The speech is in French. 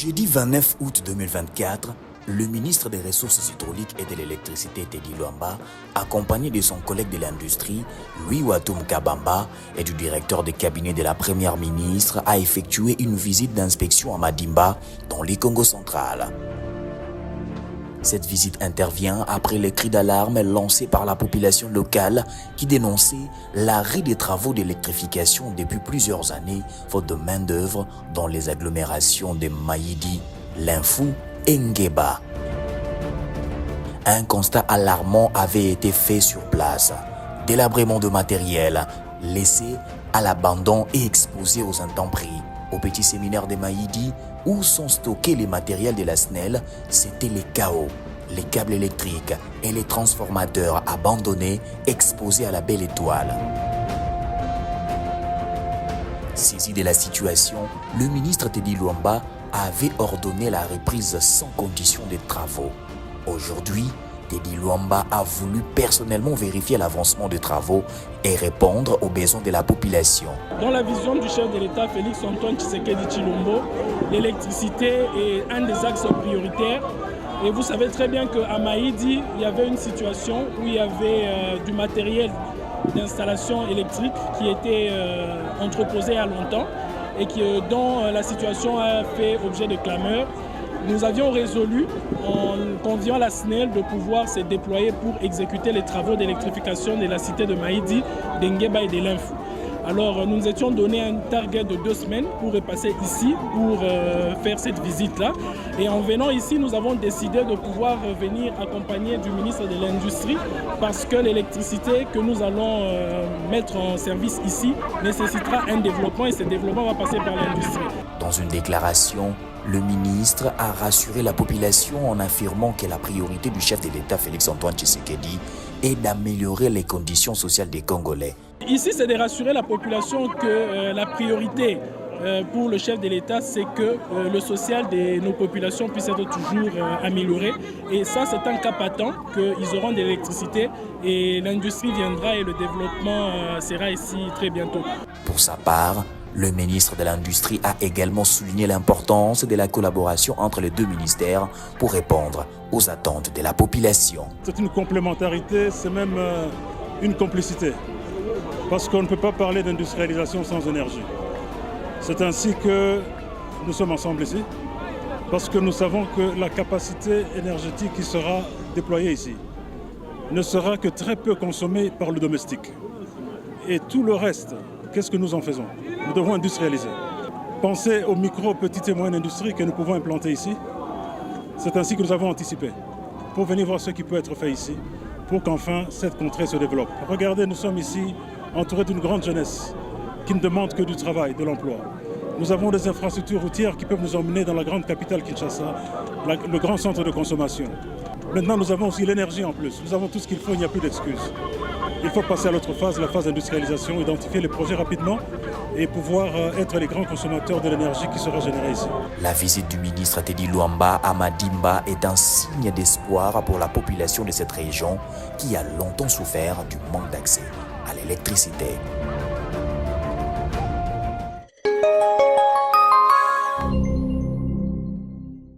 Jeudi 29 août 2024, le ministre des Ressources hydrauliques et de l'électricité Teddy Luamba, accompagné de son collègue de l'industrie, Louis Watum Kabamba, et du directeur de cabinet de la première ministre, a effectué une visite d'inspection à Madimba, dans le Congo central. Cette visite intervient après les cris d'alarme lancés par la population locale qui dénonçait l'arrêt des travaux d'électrification depuis plusieurs années, faute de main-d'œuvre dans les agglomérations de Maïdi, Linfou et Ngueba. Un constat alarmant avait été fait sur place. Délabrement de matériel, laissé à l'abandon et exposé aux intempéries. Au petit séminaire de Maïdi, où sont stockés les matériels de la SNEL, c'était le chaos. Les câbles électriques et les transformateurs abandonnés, exposés à la belle étoile. Saisi de la situation, le ministre Teddy Luamba avait ordonné la reprise sans condition des travaux. Aujourd'hui, Teddy Luamba a voulu personnellement vérifier l'avancement des travaux et répondre aux besoins de la population. Dans la vision du chef de l'État, Félix Antoine Tshisekedi Tshilombo, l'électricité est un des axes prioritaires. Et vous savez très bien qu'à Maïdi, il y avait une situation où il y avait du matériel d'installation électrique qui était entreposé à longtemps et dont la situation a fait objet de clameurs. Nous avions résolu, en conviant la SNEL, de pouvoir se déployer pour exécuter les travaux d'électrification de la cité de Maïdi, d'Ngeba et de Linfou. Alors nous nous étions donné un target de 2 semaines pour repasser ici, pour faire cette visite-là. Et en venant ici, nous avons décidé de pouvoir venir accompagner du ministre de l'Industrie parce que l'électricité que nous allons mettre en service ici nécessitera un développement et ce développement va passer par l'industrie. Dans une déclaration, le ministre a rassuré la population en affirmant que la priorité du chef de l'État Félix Antoine Tshisekedi est d'améliorer les conditions sociales des Congolais. Ici, c'est de rassurer la population que la priorité pour le chef de l'État, c'est que le social de nos populations puisse être toujours amélioré. Et ça, c'est un cas patent qu'ils auront de l'électricité et l'industrie viendra et le développement sera ici très bientôt. Pour sa part, le ministre de l'Industrie a également souligné l'importance de la collaboration entre les deux ministères pour répondre aux attentes de la population. C'est une complémentarité, c'est même une complicité. Parce qu'on ne peut pas parler d'industrialisation sans énergie. C'est ainsi que nous sommes ensemble ici, parce que nous savons que la capacité énergétique qui sera déployée ici ne sera que très peu consommée par le domestique. Et tout le reste, qu'est-ce que nous en faisons? Nous devons industrialiser. Pensez aux micro, petites et moyennes industries que nous pouvons implanter ici. C'est ainsi que nous avons anticipé, pour venir voir ce qui peut être fait ici, pour qu'enfin cette contrée se développe. Regardez, nous sommes ici entourés d'une grande jeunesse qui ne demande que du travail, de l'emploi. Nous avons des infrastructures routières qui peuvent nous emmener dans la grande capitale Kinshasa, le grand centre de consommation. Maintenant, nous avons aussi l'énergie en plus. Nous avons tout ce qu'il faut, il n'y a plus d'excuses. Il faut passer à l'autre phase, la phase d'industrialisation, identifier les projets rapidement et pouvoir être les grands consommateurs de l'énergie qui sera générée ici. La visite du ministre Teddy Luamba à Madimba est un signe d'espoir pour la population de cette région qui a longtemps souffert du manque d'accès à l'électricité.